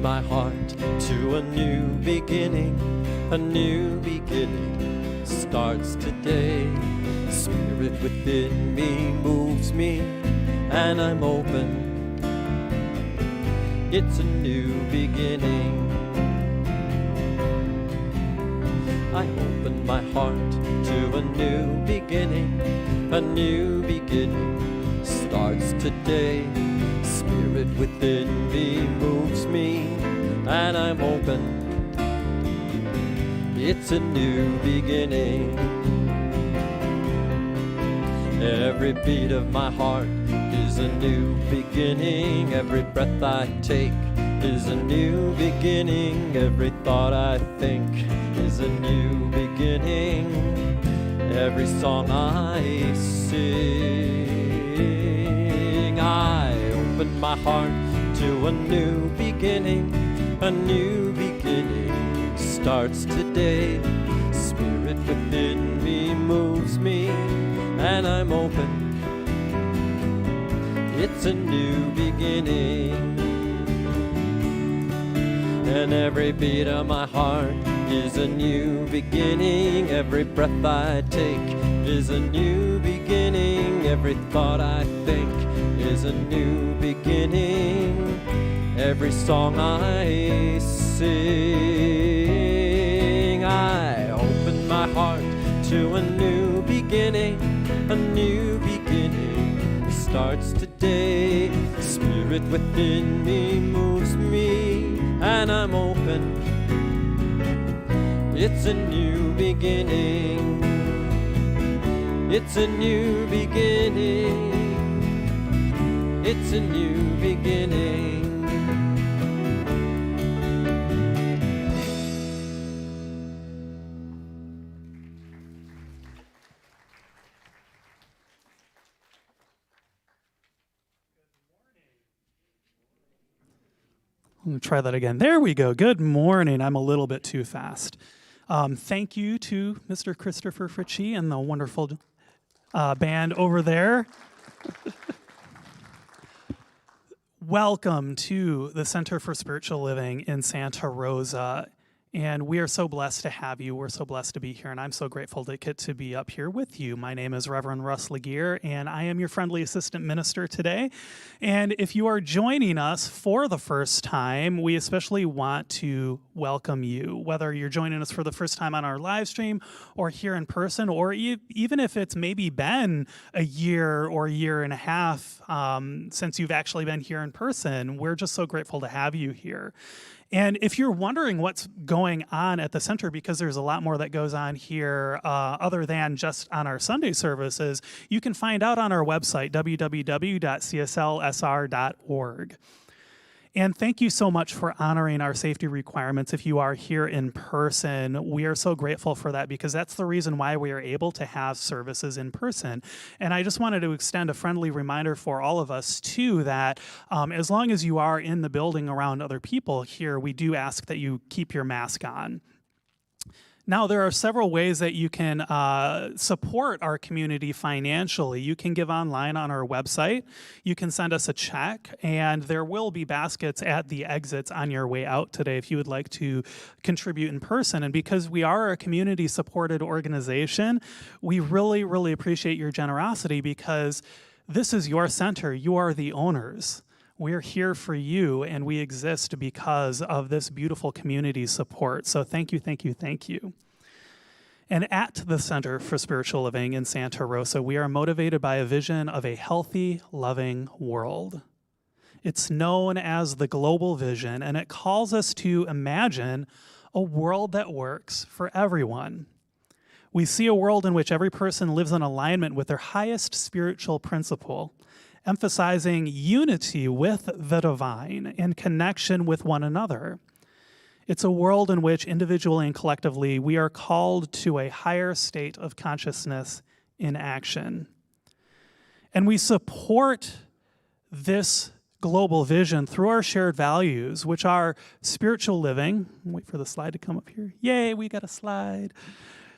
my heart to a new beginning. A new beginning starts today. Spirit within me moves me, and I'm open. It's a new beginning. I open my heart to a new beginning. A new beginning starts today. Spirit within me moves me, and I'm open. It's a new beginning. Every beat of my heart is a new beginning. Every breath I take is a new beginning. Every thought I think is a new beginning. Every song I sing, I open my heart to a new beginning. A new beginning starts today. Spirit within me moves me, and I'm open. It's a new beginning. And every beat of my heart is a new beginning. Every breath I take is a new beginning. Every thought I think is a new beginning. Every song I sing, I open my heart to a new beginning. A new beginning starts today. Spirit within me moves me, and I'm open. It's a new beginning. It's a new beginning. It's a new beginning. Let me try that again. There we go. Good morning. I'm a little bit too fast. Thank you to Mr. Christopher Fritchie and the wonderful band over there. Welcome to the Center for Spiritual Living in Santa Rosa. And we are so blessed to have you. We're so blessed to be here, and I'm so grateful to get to be up here with you. My name is Reverend Russ Legear, and I am your friendly assistant minister today. And if you are joining us for the first time, we especially want to welcome you, whether you're joining us for the first time on our live stream or here in person, or even if it's maybe been a year or a year and a half since you've actually been here in person. We're just so grateful to have you here. And if you're wondering what's going on at the center, because there's a lot more that goes on here other than just on our Sunday services, you can find out on our website, www.cslsr.org. And thank you so much for honoring our safety requirements if you are here in person. We are so grateful for that, because that's the reason why we are able to have services in person. And I just wanted to extend a friendly reminder for all of us, too, that as long as you are in the building around other people here, we do ask that you keep your mask on. Now, there are several ways that you can support our community financially. You can give online on our website. You can send us a check, and there will be baskets at the exits on your way out today if you would like to contribute in person. And because we are a community-supported organization, we really, really appreciate your generosity, because this is your center. You are the owners. We're here for you, and we exist because of this beautiful community support. So thank you, thank you, thank you. And at the Center for Spiritual Living in Santa Rosa, we are motivated by a vision of a healthy, loving world. It's known as the global vision, and it calls us to imagine a world that works for everyone. We see a world in which every person lives in alignment with their highest spiritual principle, emphasizing unity with the divine and connection with one another. It's a world in which individually and collectively we are called to a higher state of consciousness in action. And we support this global vision through our shared values, which are spiritual living. Wait for the slide to come up here. Yay, we got a slide.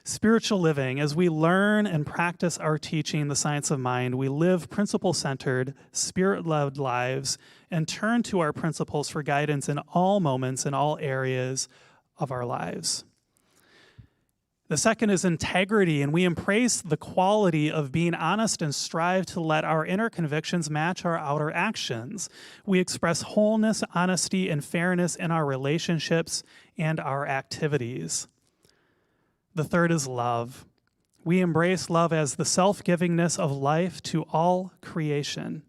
Spiritual living, as we learn and practice our teaching, the science of mind, we live principle-centered, spirit-led lives and turn to our principles for guidance in all moments, in all areas of our lives. The second is integrity, and we embrace the quality of being honest and strive to let our inner convictions match our outer actions. We express wholeness, honesty, and fairness in our relationships and our activities. The third is love. We embrace love as the self-givingness of life to all creation,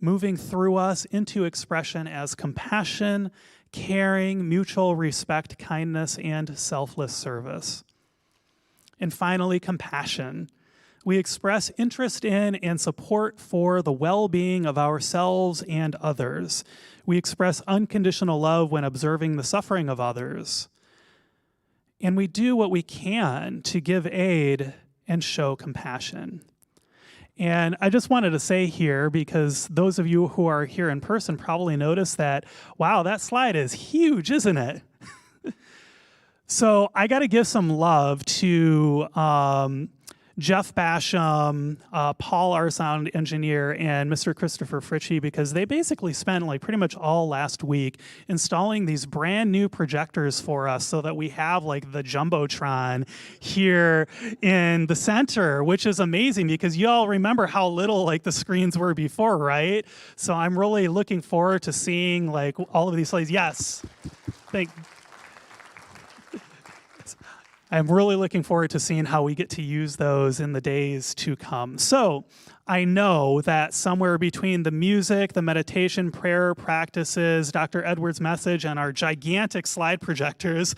moving through us into expression as compassion, caring, mutual respect, kindness, and selfless service. And finally, compassion. We express interest in and support for the well-being of ourselves and others. We express unconditional love when observing the suffering of others. And we do what we can to give aid and show compassion. And I just wanted to say here, because those of you who are here in person probably noticed that, wow, that slide is huge, isn't it? So I got to give some love to Jeff Basham, Paul, our sound engineer, and Mr. Christopher Fritchie, because they basically spent like pretty much all last week installing these brand new projectors for us so that we have like the Jumbotron here in the center, which is amazing because you all remember how little like the screens were before, right? So I'm really looking forward to seeing like all of these slides. Yes. I'm really looking forward to seeing how we get to use those in the days to come. So I know that somewhere between the music, the meditation, prayer practices, Dr. Edwards' message, and our gigantic slide projectors,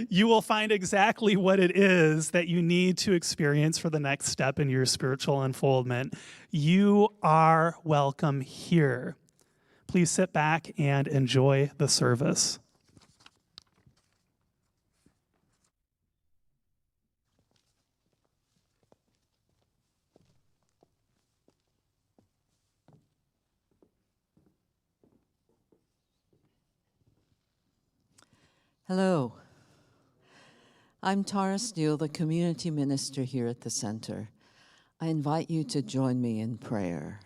you will find exactly what it is that you need to experience for the next step in your spiritual unfoldment. You are welcome here. Please sit back and enjoy the service. Hello. I'm Tara Steele, the community minister here at the center. I invite you to join me in prayer.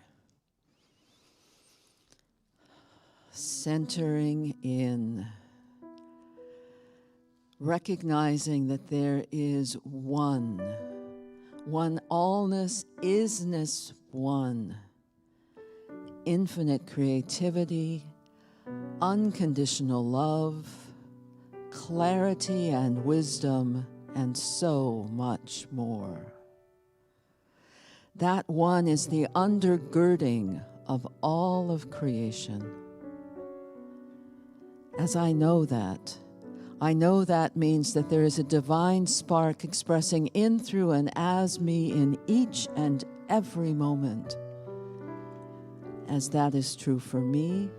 Centering in, recognizing that there is one allness, isness, one, infinite creativity, unconditional love, clarity and wisdom, and so much more. That one is the undergirding of all of creation. As I know that means that there is a divine spark expressing in, through, and as me in each and every moment. As that is true for me,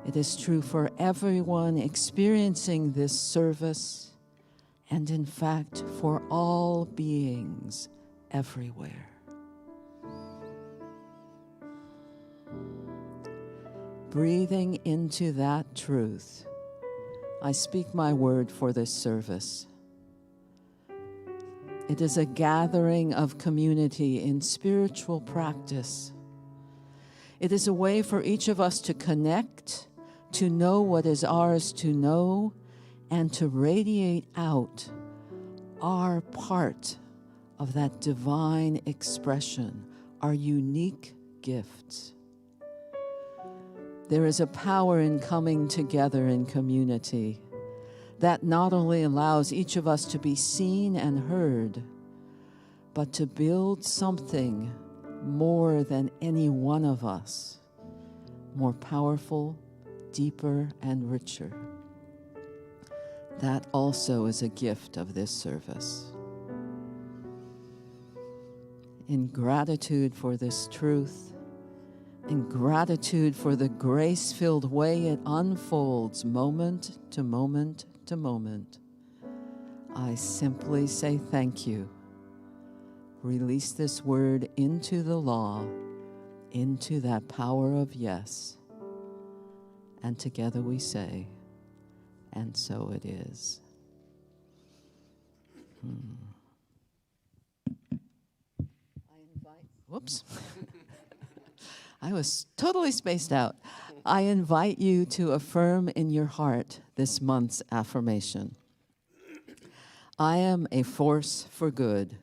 it is true for everyone experiencing this service, and in fact, for all beings everywhere. Breathing into that truth, I speak my word for this service. It is a gathering of community in spiritual practice. It is a way for each of us to connect, to know what is ours to know, and to radiate out our part of that divine expression, our unique gifts. There is a power in coming together in community that not only allows each of us to be seen and heard, but to build something more than any one of us, more powerful, deeper, and richer. That also is a gift of this service. In gratitude for this truth, in gratitude for the grace-filled way it unfolds moment to moment to moment, I simply say thank you. Release this word into the law, into that power of yes. And together we say, and so it is. Whoops. I was totally spaced out. I invite you to affirm in your heart this month's affirmation. I am a force for good.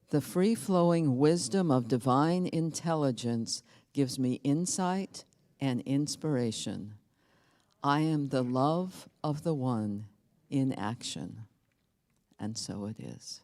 The free-flowing wisdom of divine intelligence gives me insight and inspiration. I am the love of the one in action. And so it is.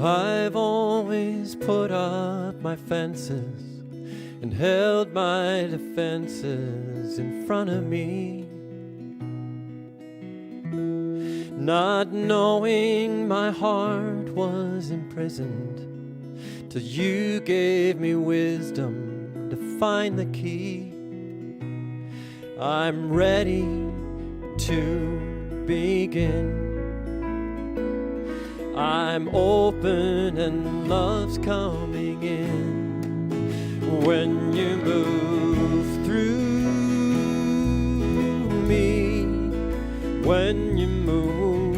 I've always put up my fences and held my defenses in front of me, not knowing my heart was imprisoned, till you gave me wisdom to find the key. I'm ready to begin. I'm open and love's coming in. When you move through me, when you move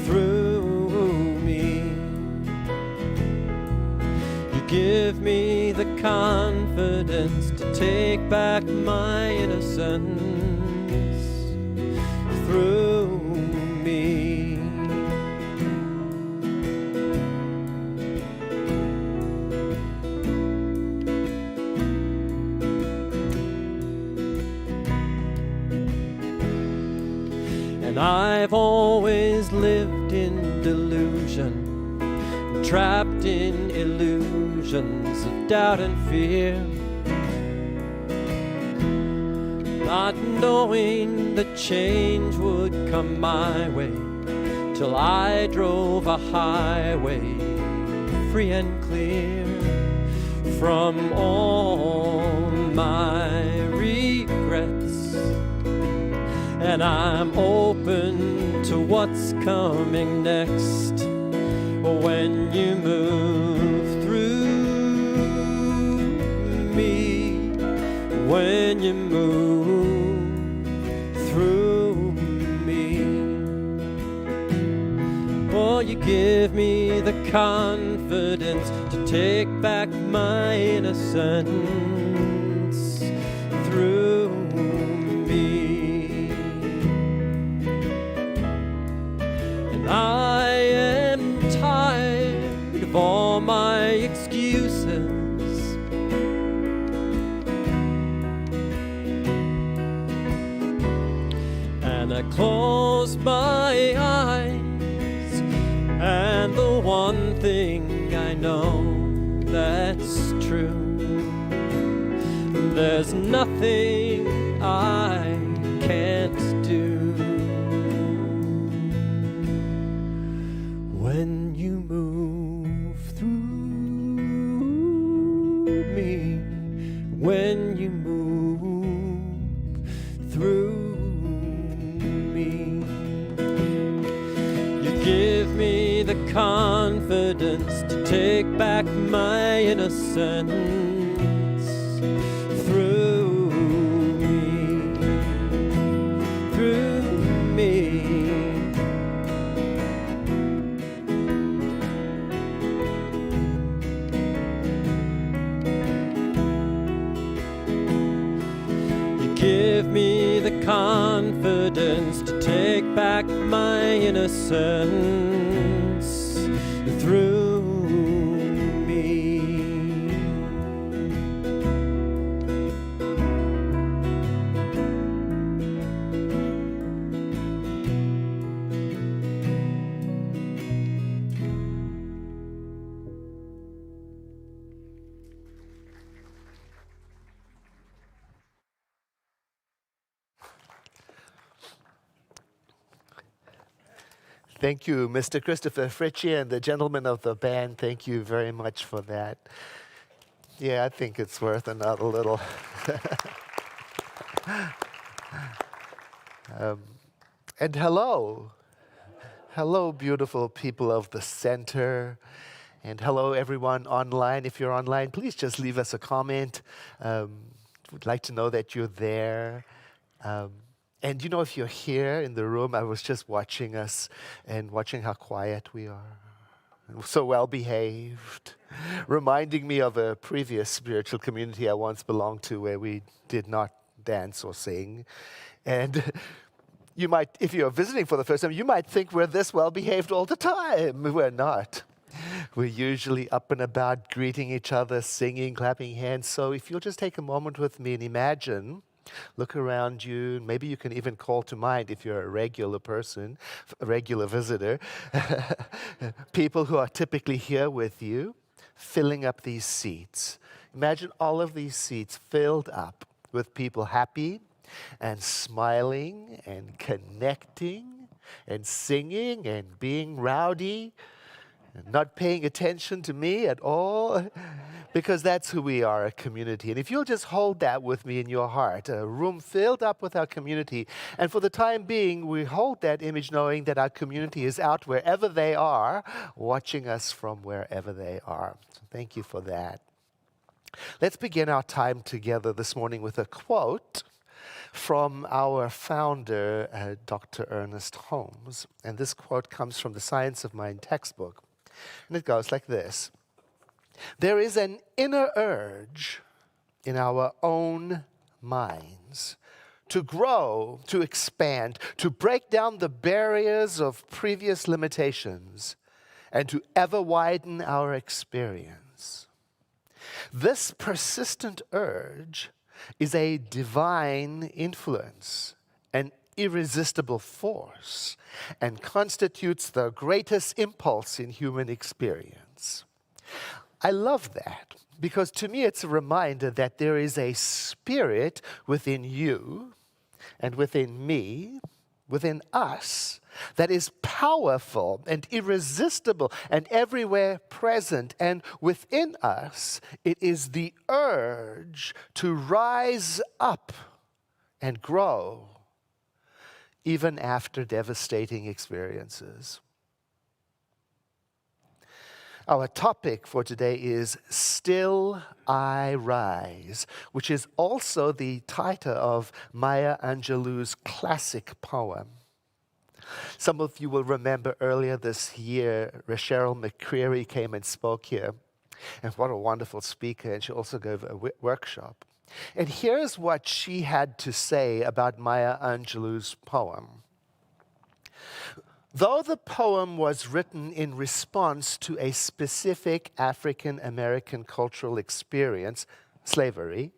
through me, you give me the confidence to take back my innocence through me. And I've always lived in delusion, trapped in illusions of doubt and fear, not knowing that change would come my way, till I drove a highway free and clear from all my regrets. And I'm open to what's coming next. When you move through me, when you move through me, oh, you give me the confidence to take back my innocence through me. I am tired of all my excuses, and I close my eyes, and the one thing I know that's true, there's nothing I can't do. When you move through me, when you move through me, you give me the confidence to take back my innocence through me, through me. Give me the confidence to take back my innocence through me. Thank you, Mr. Christopher Fritchie and the gentlemen of the band. Thank you very much for that. Yeah, I think it's worth another little. And hello. Hello, beautiful people of the center. And hello, everyone online. If you're online, please just leave us a comment. We'd like to know that you're there. And you know, if you're here in the room, I was just watching us and watching how quiet we are. So well behaved. Reminding me of a previous spiritual community I once belonged to where we did not dance or sing. And you might, if you're visiting for the first time, you might think we're this well behaved all the time. We're not. We're usually up and about, greeting each other, singing, clapping hands. So if you'll just take a moment with me and imagine, look around you, maybe you can even call to mind if you're a regular person, a regular visitor, people who are typically here with you, filling up these seats. Imagine all of these seats filled up with people happy and smiling and connecting and singing and being rowdy and not paying attention to me at all, because that's who we are, a community. And if you'll just hold that with me in your heart, a room filled up with our community, and for the time being, we hold that image knowing that our community is out wherever they are, watching us from wherever they are. So thank you for that. Let's begin our time together this morning with a quote from our founder, Dr. Ernest Holmes. And this quote comes from the Science of Mind textbook. And it goes like this: "There is an inner urge in our own minds to grow, to expand, to break down the barriers of previous limitations, and to ever widen our experience. This persistent urge is a divine influence, an irresistible force, and constitutes the greatest impulse in human experience." I love that, because to me it's a reminder that there is a spirit within you and within me, within us, that is powerful and irresistible and everywhere present. And within us, it is the urge to rise up and grow, even after devastating experiences. Our topic for today is Still I Rise, which is also the title of Maya Angelou's classic poem. Some of you will remember earlier this year, Cheryl McCreary came and spoke here. And what a wonderful speaker, and she also gave a workshop. And here's what she had to say about Maya Angelou's poem. Though the poem was written in response to a specific African American cultural experience, slavery,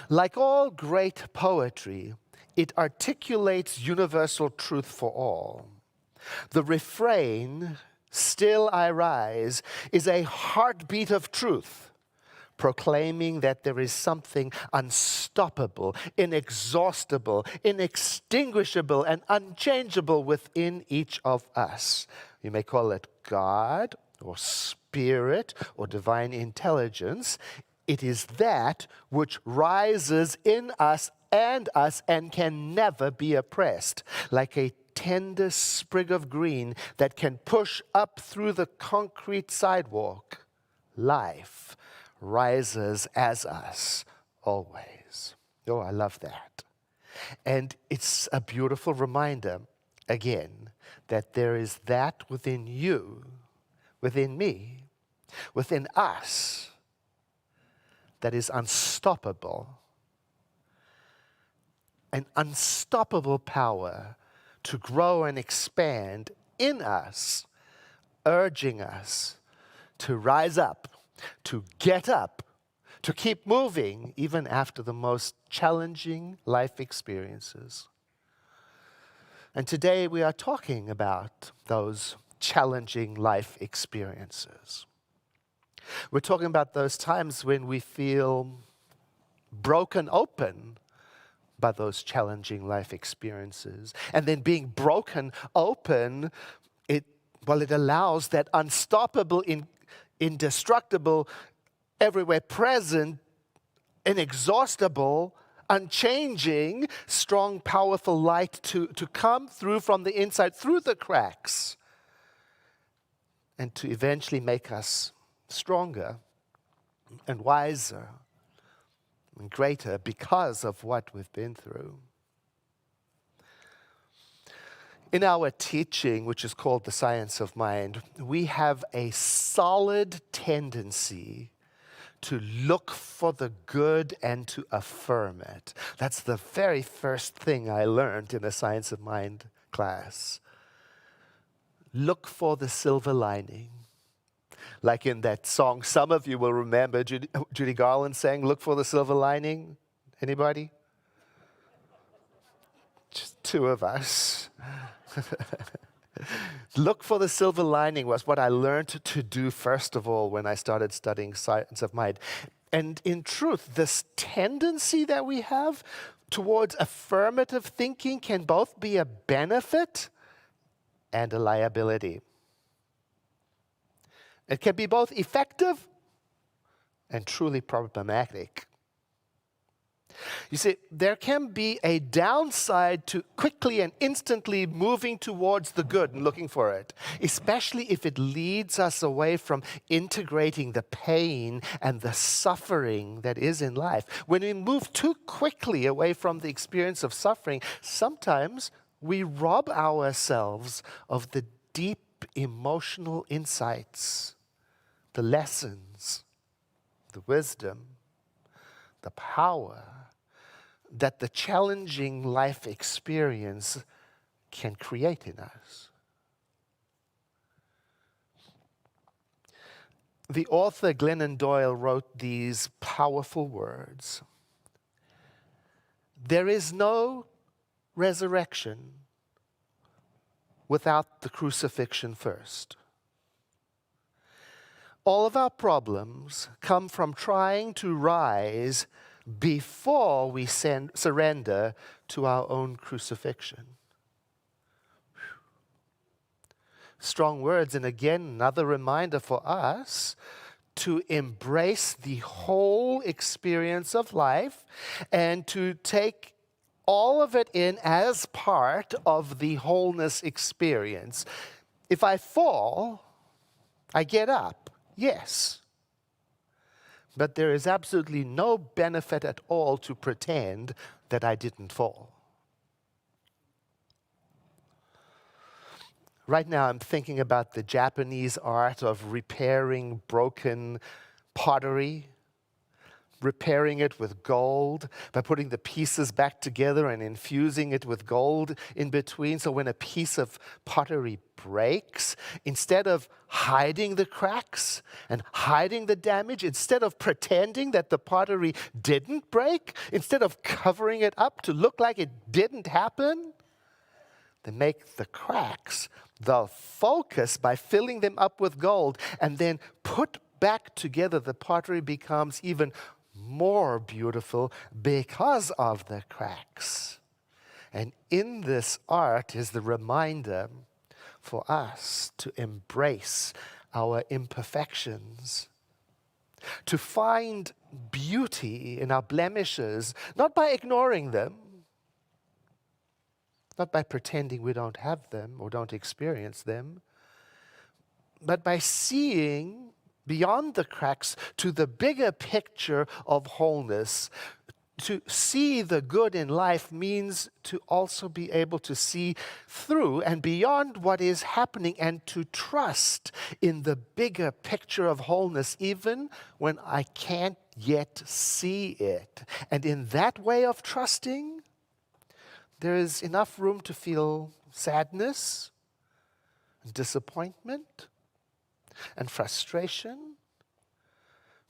like all great poetry, it articulates universal truth for all. The refrain, "Still I rise," is a heartbeat of truth, proclaiming that there is something unstoppable, inexhaustible, inextinguishable, and unchangeable within each of us. You may call it God, or spirit, or divine intelligence. It is that which rises in us and can never be oppressed, like a tender sprig of green that can push up through the concrete sidewalk. Life rises as us always. Oh, I love that. And it's a beautiful reminder, again, that there is that within you, within me, within us, that is unstoppable. An unstoppable power to grow and expand in us, urging us to rise up, to get up, to keep moving even after the most challenging life experiences. And today we are talking about those challenging life experiences. We're talking about those times when we feel broken open by those challenging life experiences. And then being broken open, it allows that unstoppable, indestructible, everywhere present, inexhaustible, unchanging, strong, powerful light to come through from the inside, through the cracks, and to eventually make us stronger and wiser and greater because of what we've been through. In our teaching, which is called the science of mind, we have a solid tendency to look for the good and to affirm it. That's the very first thing I learned in a science of mind class. Look for the silver lining. Like in that song, some of you will remember Judy Garland sang, "Look for the silver lining." Anybody? Just two of us. Look for the silver lining was what I learned to do first of all when I started studying science of mind. And in truth, this tendency that we have towards affirmative thinking can both be a benefit and a liability. It can be both effective and truly problematic. You see, there can be a downside to quickly and instantly moving towards the good and looking for it, especially if it leads us away from integrating the pain and the suffering that is in life. When we move too quickly away from the experience of suffering, sometimes we rob ourselves of the deep emotional insights, the lessons, the wisdom, the power that the challenging life experience can create in us. The author Glennon Doyle wrote these powerful words: "There is no resurrection without the crucifixion first. All of our problems come from trying to rise before we surrender to our own crucifixion." Strong words, and again, another reminder for us to embrace the whole experience of life and to take all of it in as part of the wholeness experience. If I fall, I get up, yes. But there is absolutely no benefit at all to pretend that I didn't fall. Right now, I'm thinking about the Japanese art of repairing broken pottery, repairing it with gold by putting the pieces back together and infusing it with gold in between. So when a piece of pottery breaks, instead of hiding the cracks and hiding the damage, instead of pretending that the pottery didn't break, instead of covering it up to look like it didn't happen, they make the cracks the focus by filling them up with gold, and then put back together the pottery becomes even more beautiful because of the cracks. And in this art is the reminder for us to embrace our imperfections, to find beauty in our blemishes, not by ignoring them, not by pretending we don't have them or don't experience them, but by seeing beyond the cracks to the bigger picture of wholeness. To see the good in life means to also be able to see through and beyond what is happening and to trust in the bigger picture of wholeness, even when I can't yet see it. And in that way of trusting, there is enough room to feel sadness, and disappointment, and frustration,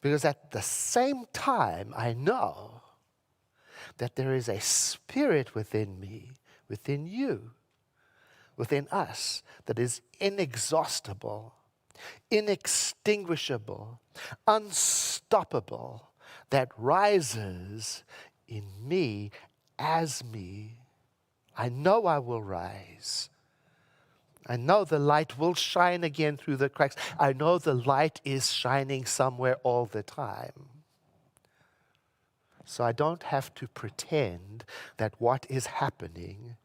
because at the same time I know that there is a spirit within me, within you, within us, that is inexhaustible, inextinguishable, unstoppable, that rises in me as me. I know I will rise. I know the light will shine again through the cracks. I know the light is shining somewhere all the time. so I don't have to pretend that what is happening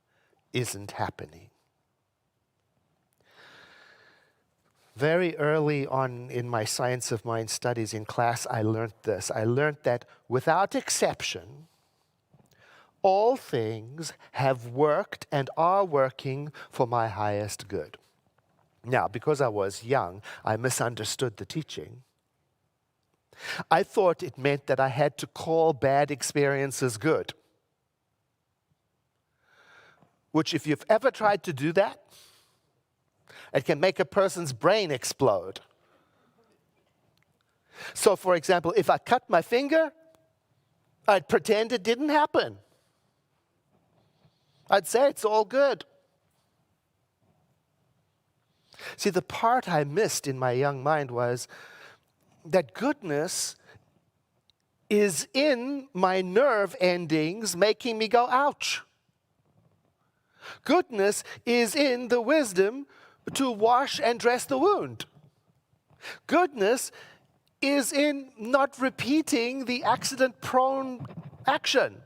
isn't happening. Very early on in my Science of Mind studies in class, I learned this. I learned that without exception, all things have worked and are working for my highest good. Now, because I was young, I misunderstood the teaching. I thought it meant that I had to call bad experiences good. Which, if you've ever tried to do that, it can make a person's brain explode. So, for example, if I cut my finger, I'd pretend it didn't happen. I'd say it's all good. See, the part I missed in my young mind was that goodness is in my nerve endings making me go, ouch. Goodness is in the wisdom to wash and dress the wound. Goodness is in not repeating the accident-prone action.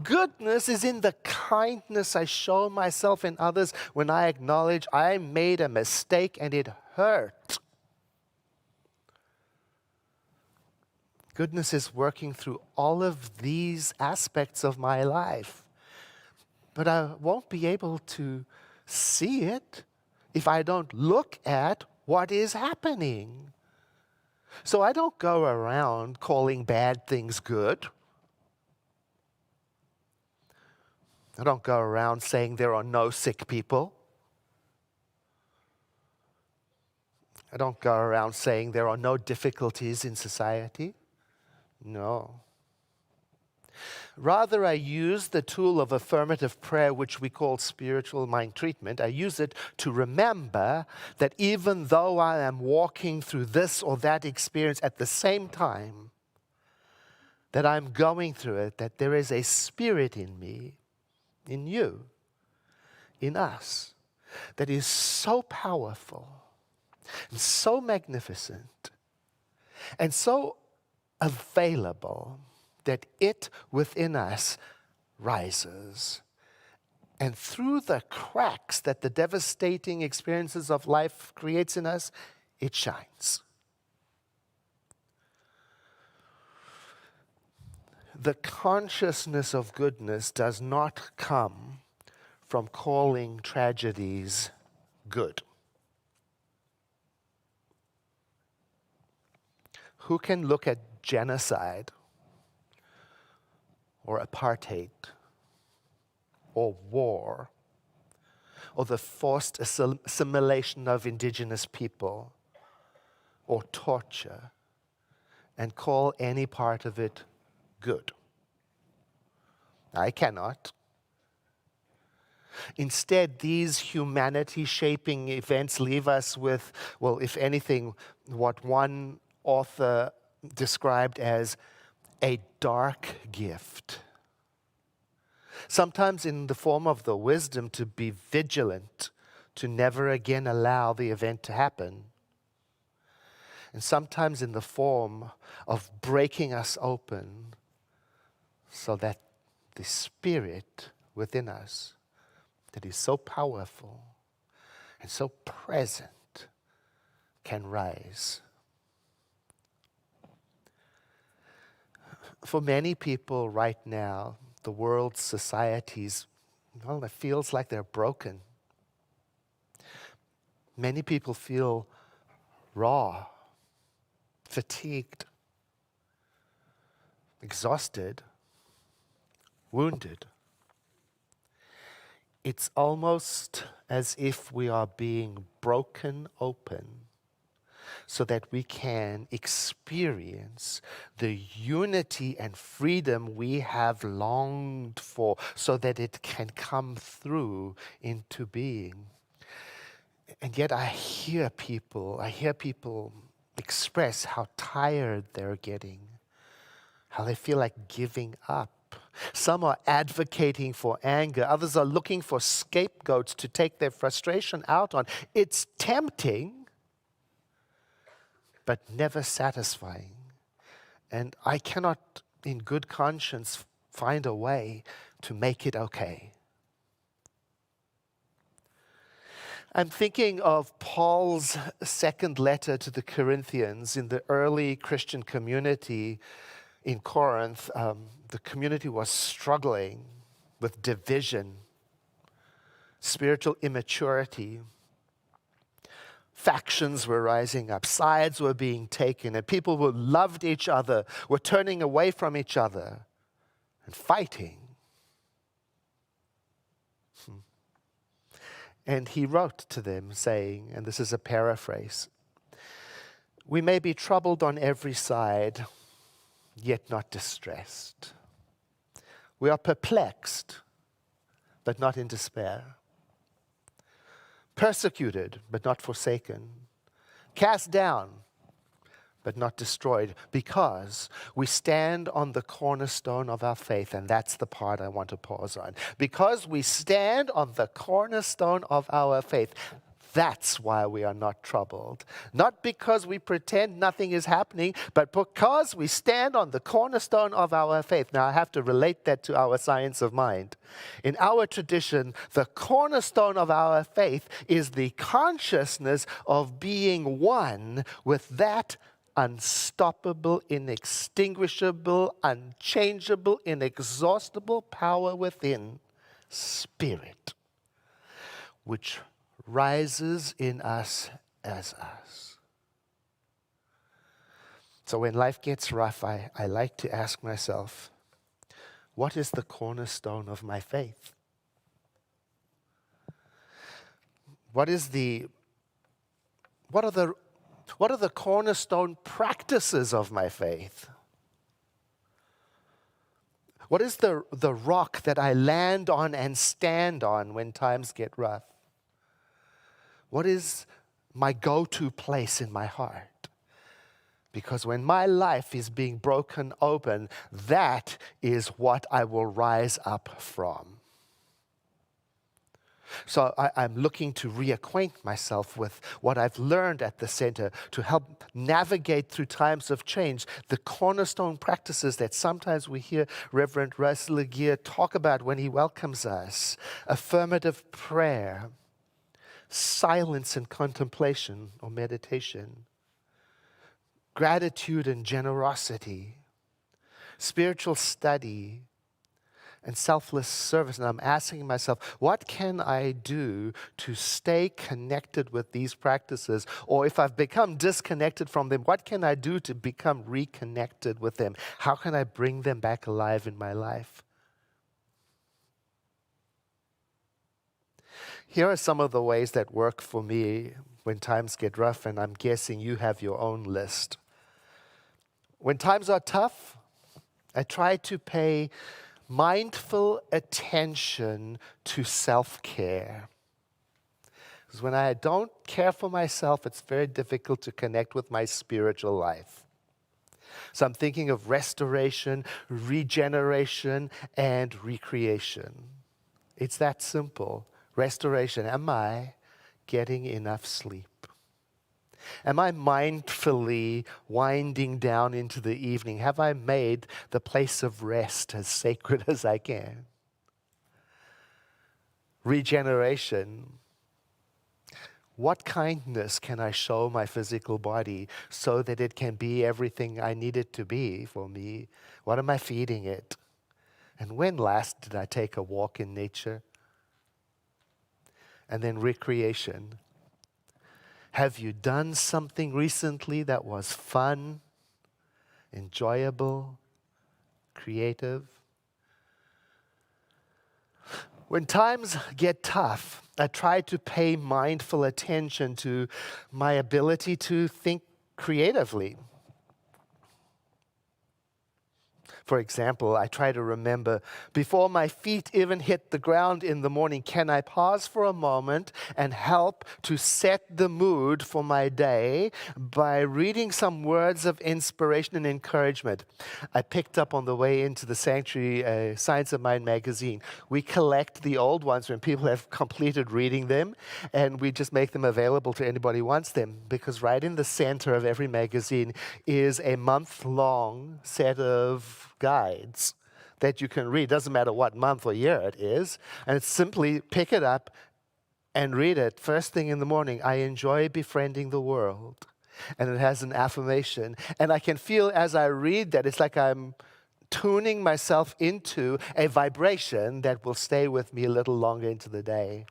Goodness is in the kindness I show myself and others when I acknowledge I made a mistake and it hurt. Goodness is working through all of these aspects of my life. But I won't be able to see it if I don't look at what is happening. So I don't go around calling bad things good. I don't go around saying there are no sick people. I don't go around saying there are no difficulties in society. No. Rather, I use the tool of affirmative prayer, which we call spiritual mind treatment. I use it to remember that even though I am walking through this or that experience at the same time, that I'm going through it, that there is a spirit in me, in you, in us, that is so powerful and so magnificent and so available that it within us rises. And through the cracks that the devastating experiences of life creates in us, it shines. The consciousness of goodness does not come from calling tragedies good. Who can look at genocide or apartheid or war or the forced assimilation of indigenous people or torture and call any part of it good? I cannot. Instead, these humanity-shaping events leave us with, well, if anything, what one author described as a dark gift. Sometimes in the form of the wisdom to be vigilant, to never again allow the event to happen. And sometimes in the form of breaking us open so that the spirit within us that is so powerful and so present can rise. For many people right now, the world's societies, well, it feels like they're broken. Many people feel raw, fatigued, exhausted, wounded. It's almost as if we are being broken open so that we can experience the unity and freedom we have longed for, so that it can come through into being. And yet I hear people express how tired they're getting, how they feel like giving up. Some are advocating for anger. Others are looking for scapegoats to take their frustration out on. It's tempting, but never satisfying. And I cannot in good conscience, find a way to make it okay. I'm thinking of Paul's second letter to the Corinthians. In the early Christian community in Corinth, the community was struggling with division, spiritual immaturity. Factions were rising up, sides were being taken, and people who loved each other were turning away from each other and fighting. And he wrote to them saying, and this is a paraphrase, "We may be troubled on every side, yet not distressed. We are perplexed, but not in despair. Persecuted, but not forsaken. Cast down, but not destroyed, because we stand on the cornerstone of our faith." And that's the part I want to pause on. Because we stand on the cornerstone of our faith. That's why we are not troubled. Not because we pretend nothing is happening, but because we stand on the cornerstone of our faith. Now, I have to relate that to our science of mind. In our tradition, the cornerstone of our faith is the consciousness of being one with that unstoppable, inextinguishable, unchangeable, inexhaustible power within, Spirit, which rises in us as us. So when life gets rough, I like to ask myself, what is the cornerstone of my faith? What are the cornerstone practices of my faith? What is the rock that I land on and stand on when times get rough? What is my go-to place in my heart? Because when my life is being broken open, that is what I will rise up from. So I'm looking to reacquaint myself with what I've learned at the center to help navigate through times of change. The cornerstone practices that sometimes we hear Reverend Russ Legear talk about when he welcomes us. Affirmative prayer, silence and contemplation or meditation, gratitude and generosity, spiritual study, and selfless service. And I'm asking myself, what can I do to stay connected with these practices? Or if I've become disconnected from them, what can I do to become reconnected with them? How can I bring them back alive in my life? Here are some of the ways that work for me when times get rough, and I'm guessing you have your own list. When times are tough, I try to pay mindful attention to self-care. Because when I don't care for myself, it's very difficult to connect with my spiritual life. So I'm thinking of restoration, regeneration, and recreation. It's that simple. Restoration. Am I getting enough sleep? Am I mindfully winding down into the evening? Have I made the place of rest as sacred as I can? Regeneration. What kindness can I show my physical body so that it can be everything I need it to be for me? What am I feeding it? And when last did I take a walk in nature? And then recreation. Have you done something recently that was fun, enjoyable, creative? When times get tough, I try to pay mindful attention to my ability to think creatively. For example, I try to remember, before my feet even hit the ground in the morning, can I pause for a moment and help to set the mood for my day by reading some words of inspiration and encouragement? I picked up on the way into the sanctuary a Science of Mind magazine. We collect the old ones when people have completed reading them, and we just make them available to anybody who wants them, because right in the center of every magazine is a month-long set of guides that you can read. Doesn't matter what month or year it is. And it's simply pick it up and read it first thing in the morning. I enjoy befriending the world. And it has an affirmation. And I can feel as I read that, it's like I'm tuning myself into a vibration that will stay with me a little longer into the day.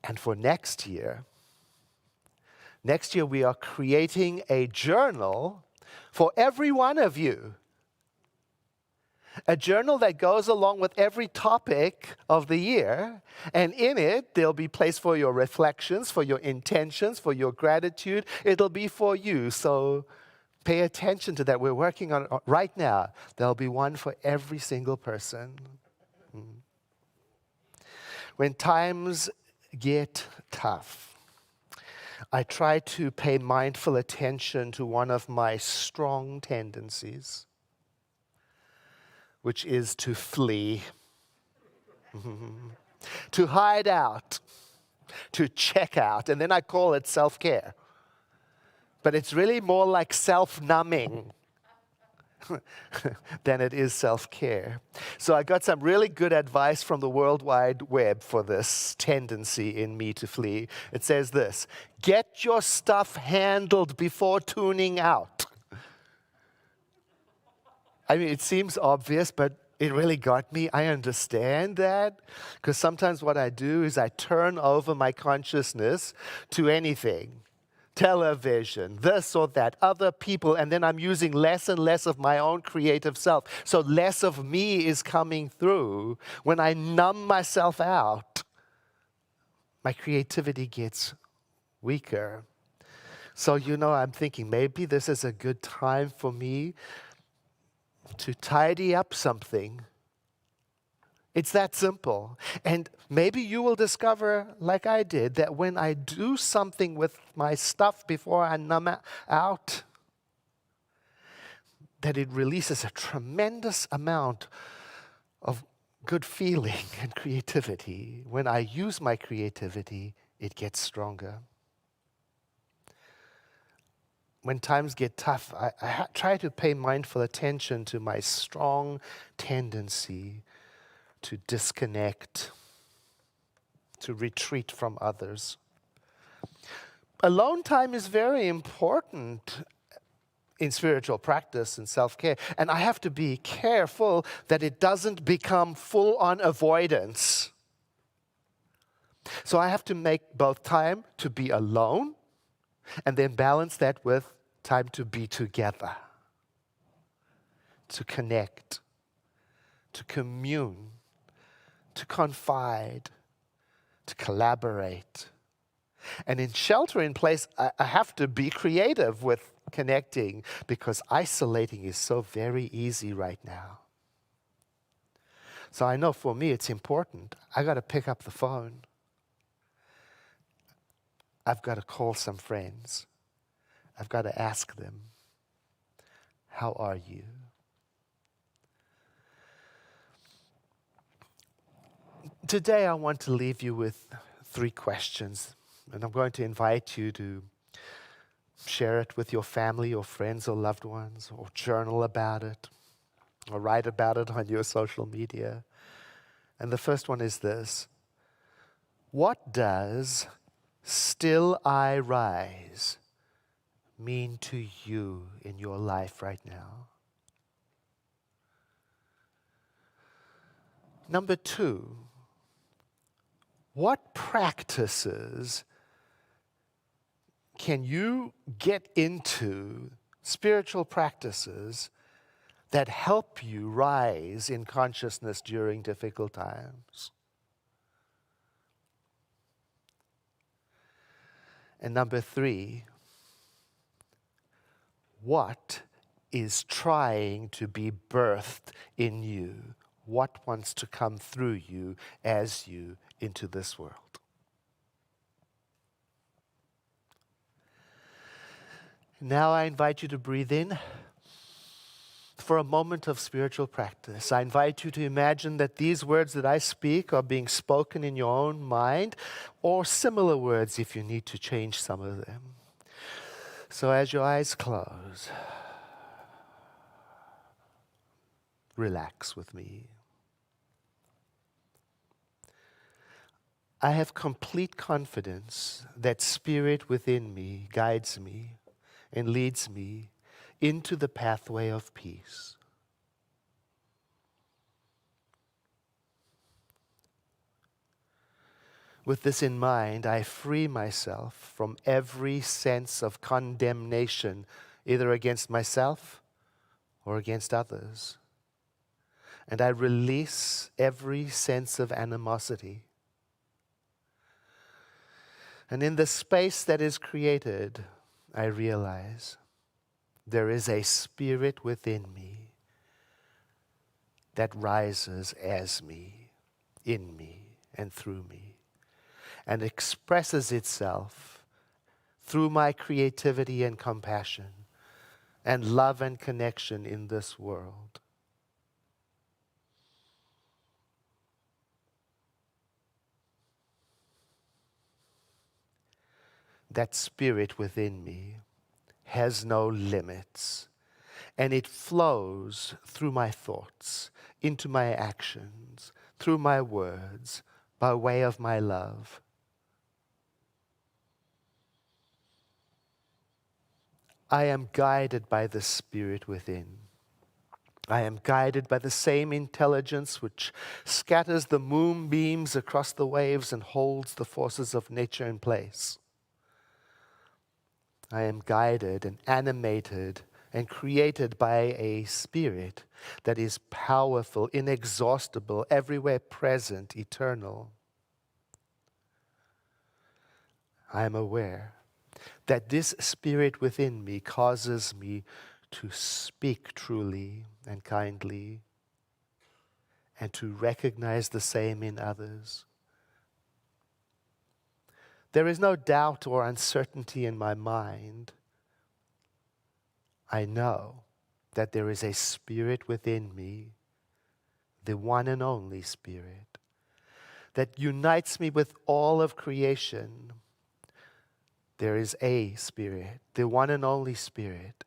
And for next year we are creating a journal for every one of you. A journal that goes along with every topic of the year. And in it, there'll be place for your reflections, for your intentions, for your gratitude. It'll be for you. So pay attention to that. We're working on it right now. There'll be one for every single person. When times get tough, I try to pay mindful attention to one of my strong tendencies, which is to flee, to hide out, to check out. And then I call it self-care. But it's really more like self-numbing than it is self-care. So I got some really good advice from the World Wide Web for this tendency in me to flee. It says this: get your stuff handled before tuning out. I mean, it seems obvious, but it really got me. I understand that, because sometimes what I do is I turn over my consciousness to anything. Television, this or that, other people, and then I'm using less and less of my own creative self. So less of me is coming through. When I numb myself out, my creativity gets weaker. So, I'm thinking maybe this is a good time for me to tidy up something. It's that simple. And maybe you will discover, like I did, that when I do something with my stuff before I numb out, that it releases a tremendous amount of good feeling and creativity. When I use my creativity, it gets stronger. When times get tough, I try to pay mindful attention to my strong tendency to disconnect, to retreat from others. Alone time is very important in spiritual practice and self-care. And I have to be careful that it doesn't become full-on avoidance. So I have to make both time to be alone and then balance that with time to be together, to connect, to commune, to confide, to collaborate. And in shelter in place, I have to be creative with connecting, because isolating is so very easy right now. So I know for me it's important. I got to pick up the phone. I've got to call some friends. I've got to ask them, how are you? Today I want to leave you with 3 questions, and I'm going to invite you to share it with your family or friends or loved ones, or journal about it, or write about it on your social media. And the first one is this: what does "still I rise" mean to you in your life right now? Number 2, what practices can you get into, spiritual practices, that help you rise in consciousness during difficult times? And number 3, what is trying to be birthed in you? What wants to come through you as you into this world? Now I invite you to breathe in for a moment of spiritual practice. I invite you to imagine that these words that I speak are being spoken in your own mind, or similar words if you need to change some of them. So as your eyes close, relax with me. I have complete confidence that Spirit within me guides me and leads me into the pathway of peace. With this in mind, I free myself from every sense of condemnation, either against myself or against others. And I release every sense of animosity. And in the space that is created, I realize there is a spirit within me that rises as me, in me, and through me, and expresses itself through my creativity and compassion and love and connection in this world. That spirit within me has no limits, and it flows through my thoughts, into my actions, through my words, by way of my love. I am guided by the Spirit within. I am guided by the same intelligence which scatters the moonbeams across the waves and holds the forces of nature in place. I am guided and animated and created by a spirit that is powerful, inexhaustible, everywhere present, eternal. I am aware that this spirit within me causes me to speak truly and kindly and to recognize the same in others. There is no doubt or uncertainty in my mind. I know that there is a spirit within me, the one and only Spirit, that unites me with all of creation. There is a Spirit, the one and only Spirit,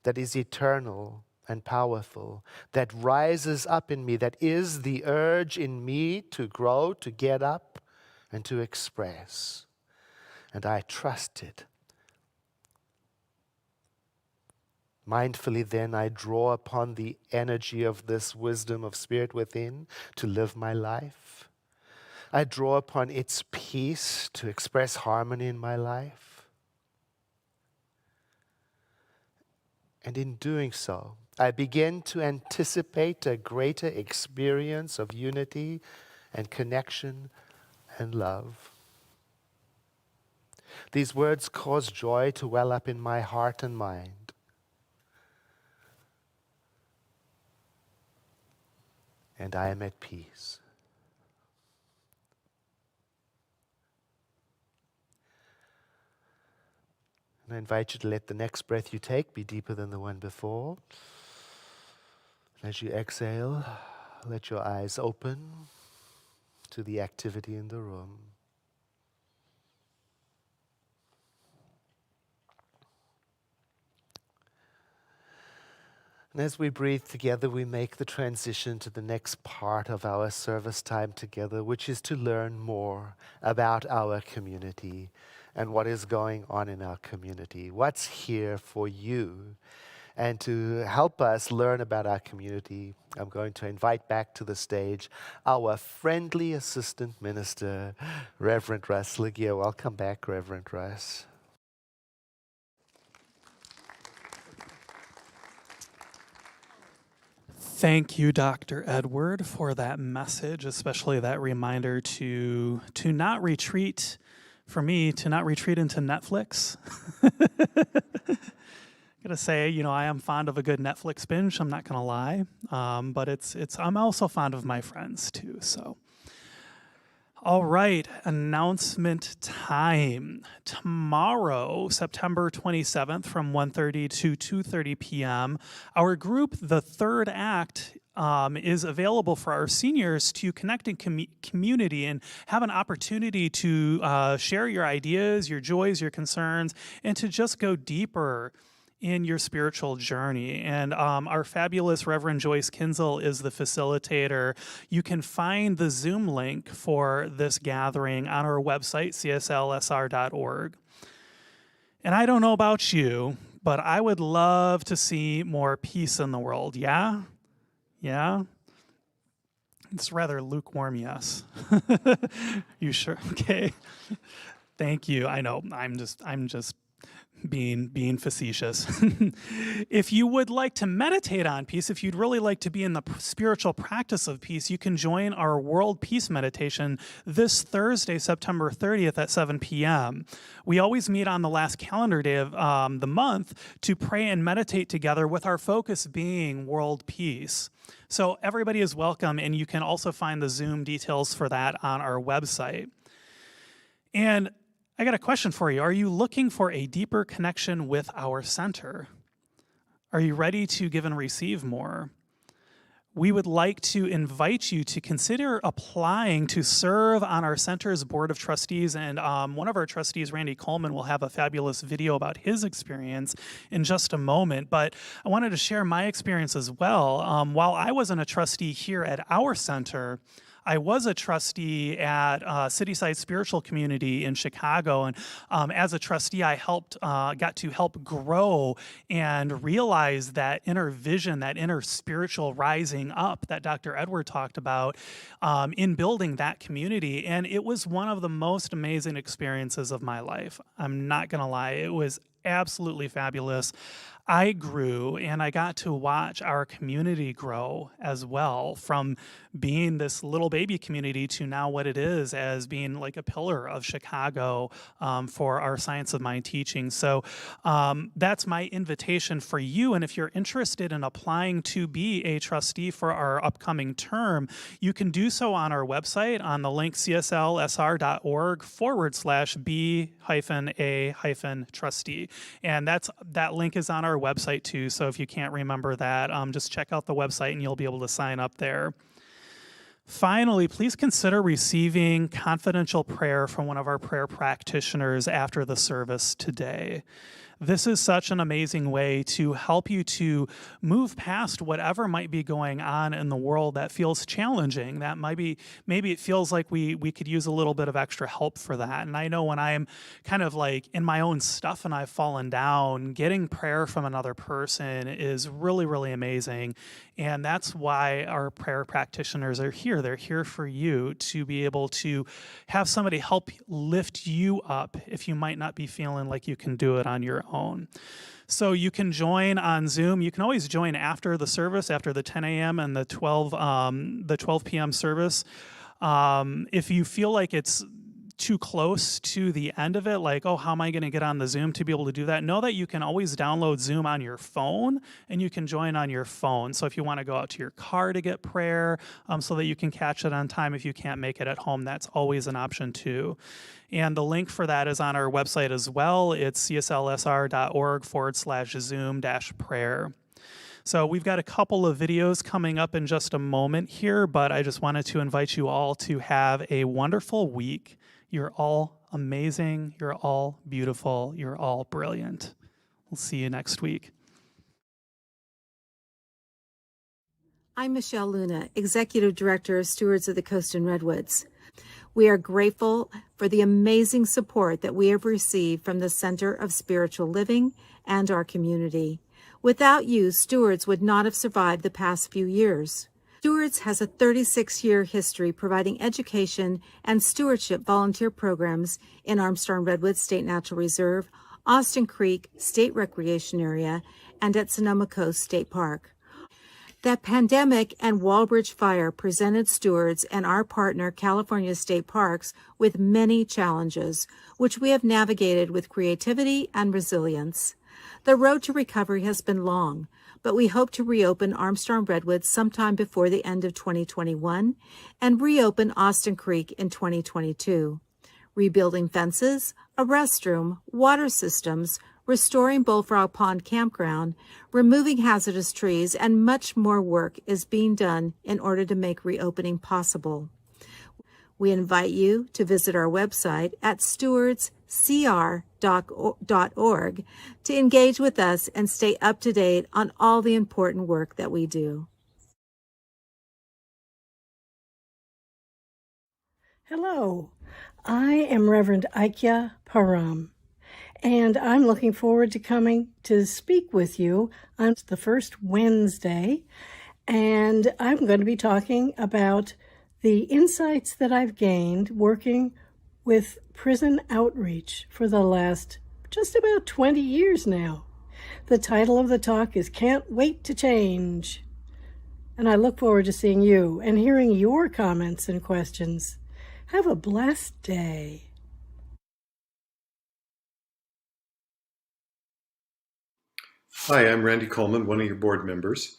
that is eternal and powerful, that rises up in me, that is the urge in me to grow, to get up, and to express. And I trust it. Mindfully then I draw upon the energy of this wisdom of Spirit within to live my life. I draw upon its peace to express harmony in my life. And in doing so, I begin to anticipate a greater experience of unity and connection and love. These words cause joy to well up in my heart and mind. And I am at peace. And I invite you to let the next breath you take be deeper than the one before. As you exhale, let your eyes open to the activity in the room. And as we breathe together, we make the transition to the next part of our service time together, which is to learn more about our community and what is going on in our community, what's here for you. And to help us learn about our community, I'm going to invite back to the stage our friendly assistant minister, Reverend Russ Legear. Welcome back, Reverend Russ. Thank you, Dr. Edward, for that message, especially that reminder to not retreat, for me, to not retreat into Netflix. Gotta say, I am fond of a good Netflix binge. I'm not gonna lie, but I'm also fond of my friends too. So, all right, announcement time. Tomorrow, September 27th, from 1:30 to 2:30 p.m., our group, The Third Act, is available for our seniors to connect in community and have an opportunity to share your ideas, your joys, your concerns, and to just go deeper in your spiritual journey. And our fabulous Reverend Joyce Kinzel is the facilitator. You can find the Zoom link for this gathering on our website, cslsr.org. And I don't know about you, but I would love to see more peace in the world. Yeah? Yeah? It's rather lukewarm, yes. You sure? Okay. Thank you. I know. I'm just being facetious. If you would like to meditate on peace, if you'd really like to be in the spiritual practice of peace, you can join our World Peace Meditation this Thursday, September 30th at 7 p.m. We always meet on the last calendar day of the month to pray and meditate together, with our focus being world peace. So everybody is welcome, and you can also find the Zoom details for that on our website. And I got a question for you. Are you looking for a deeper connection with our center? Are you ready to give and receive more? We would like to invite you to consider applying to serve on our center's board of trustees. And one of our trustees, Randy Coleman, will have a fabulous video about his experience in just a moment. But I wanted to share my experience as well. While I wasn't a trustee here at our center, I was a trustee at Cityside Spiritual Community in Chicago, and as a trustee, I got to help grow and realize that inner vision, that inner spiritual rising up that Dr. Edward talked about in building that community, and it was one of the most amazing experiences of my life. I'm not gonna lie, it was absolutely fabulous. I grew, and I got to watch our community grow as well, from being this little baby community to now what it is as being like a pillar of Chicago for our Science of Mind teaching. So that's my invitation for you. And if you're interested in applying to be a trustee for our upcoming term, you can do so on our website on the link cslsr.org/B-A-trustee. And that link is on our website too. So if you can't remember that, just check out the website and you'll be able to sign up there. Finally, please consider receiving confidential prayer from one of our prayer practitioners after the service today. This is such an amazing way to help you to move past whatever might be going on in the world that feels challenging. That maybe it feels like we could use a little bit of extra help for that. And I know when I'm kind of like in my own stuff and I've fallen down, getting prayer from another person is really, really amazing. And that's why our prayer practitioners are here. They're here for you to be able to have somebody help lift you up if you might not be feeling like you can do it on your own. So you can join on Zoom. You can always join after the service, after the 10 a.m. and the 12 p.m. service. If you feel like it's too close to the end of it, like, oh, how am I going to get on the Zoom to be able to do that? Know that you can always download Zoom on your phone, and you can join on your phone. So if you want to go out to your car to get prayer so that you can catch it on time if you can't make it at home, that's always an option too. And the link for that is on our website as well. It's cslsr.org/Zoom-prayer. So we've got a couple of videos coming up in just a moment here, but I just wanted to invite you all to have a wonderful week. You're all amazing. You're all beautiful. You're all brilliant. We'll see you next week. I'm Michelle Luna, Executive Director of Stewards of the Coast and Redwoods. We are grateful for the amazing support that we have received from the Center of Spiritual Living and our community. Without you, Stewards would not have survived the past few years. Stewards has a 36-year history providing education and stewardship volunteer programs in Armstrong Redwoods State Natural Reserve, Austin Creek State Recreation Area, and at Sonoma Coast State Park. The pandemic and Walbridge fire presented Stewards and our partner California State Parks with many challenges, which we have navigated with creativity and resilience. The road to recovery has been long, but we hope to reopen Armstrong Redwoods sometime before the end of 2021 and reopen Austin Creek in 2022. Rebuilding fences, a restroom, water systems, restoring Bullfrog Pond Campground, removing hazardous trees, and much more work is being done in order to make reopening possible. We invite you to visit our website at stewards, cr.org to engage with us and stay up to date on all the important work that we do. Hello, I am Reverend Aikya Param, and I'm looking forward to coming to speak with you on the first Wednesday, and I'm going to be talking about the insights that I've gained working with prison outreach for the last just about 20 years now. The title of the talk is Can't Wait to Change, and I look forward to seeing you and hearing your comments and questions. Have a blessed day. Hi, I'm Randy Coleman, one of your board members.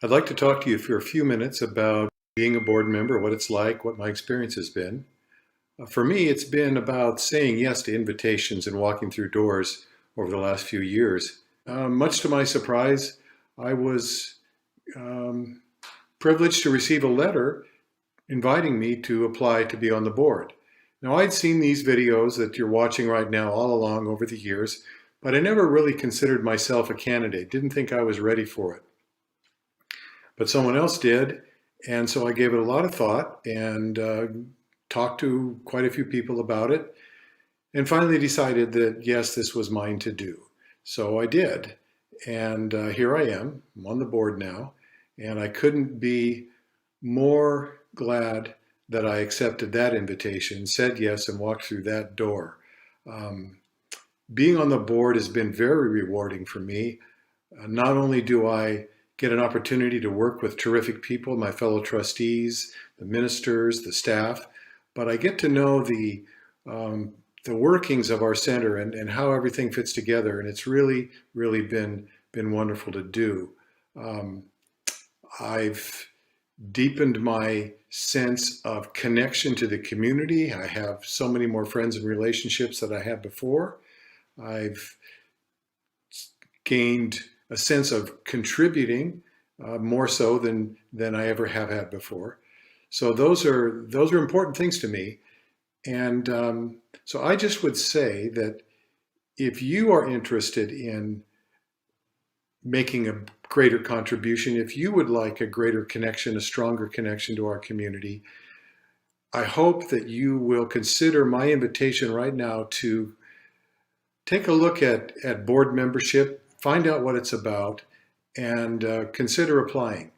I'd like to talk to you for a few minutes about being a board member, what it's like, what my experience has been. For me, it's been about saying yes to invitations and walking through doors over the last few years. Much to my surprise, I was privileged to receive a letter inviting me to apply to be on the board. Now, I'd seen these videos that you're watching right now all along over the years, but I never really considered myself a candidate, didn't think I was ready for it. But someone else did, and so I gave it a lot of thought and talked to quite a few people about it, and finally decided that, yes, this was mine to do. So I did, and here I am. I'm on the board now, and I couldn't be more glad that I accepted that invitation, said yes, and walked through that door. Being on the board has been very rewarding for me. Not only do I get an opportunity to work with terrific people, my fellow trustees, the ministers, the staff, but I get to know the workings of our center and how everything fits together, and it's really, really been wonderful to do. I've deepened my sense of connection to the community. I have so many more friends and relationships than I had before. I've gained a sense of contributing more so than I ever have had before. So those are important things to me. And so I just would say that if you are interested in making a greater contribution, if you would like a greater connection, a stronger connection to our community, I hope that you will consider my invitation right now to take a look at board membership, find out what it's about, and consider applying.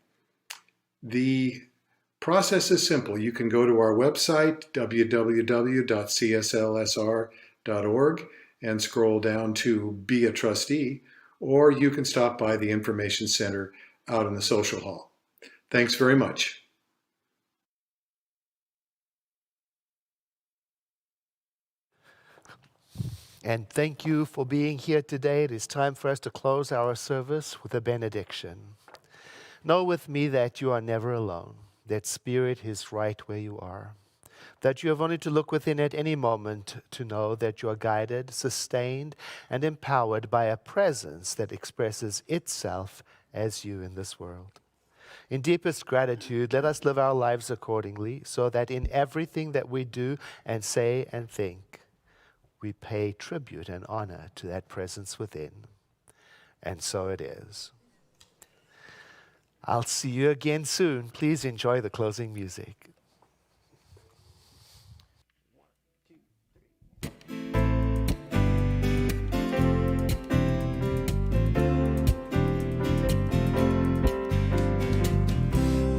The process is simple. You can go to our website, www.cslsr.org, and scroll down to Be a Trustee, or you can stop by the Information Center out in the social hall. Thanks very much. And thank you for being here today. It is time for us to close our service with a benediction. Know with me that you are never alone, that Spirit is right where you are, that you have only to look within at any moment to know that you are guided, sustained, and empowered by a presence that expresses itself as you in this world. In deepest gratitude, let us live our lives accordingly, so that in everything that we do and say and think, we pay tribute and honor to that presence within. And so it is. I'll see you again soon. Please enjoy the closing music.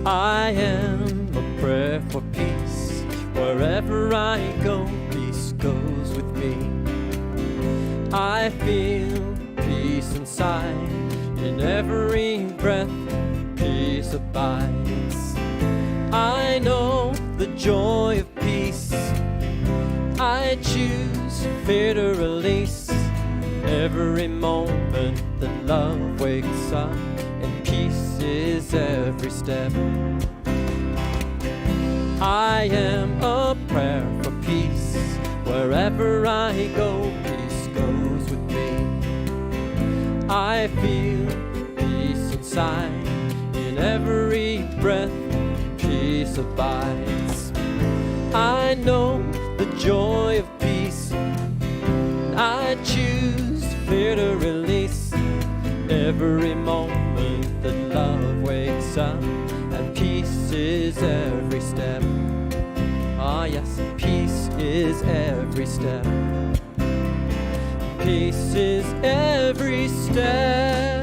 I am a prayer for peace. Wherever I go, peace goes with me. I feel peace inside. In every breath, peace abides. I know the joy of peace. I choose fear to release. Every moment that love wakes up, and peace is every step. I am a prayer for peace. Wherever I go, peace goes with me. I feel peace inside. In every breath, peace abides. I know the joy of peace. I choose fear to release every moment that love wakes up, and peace is every step. Ah yes, peace is every step. Peace is every step.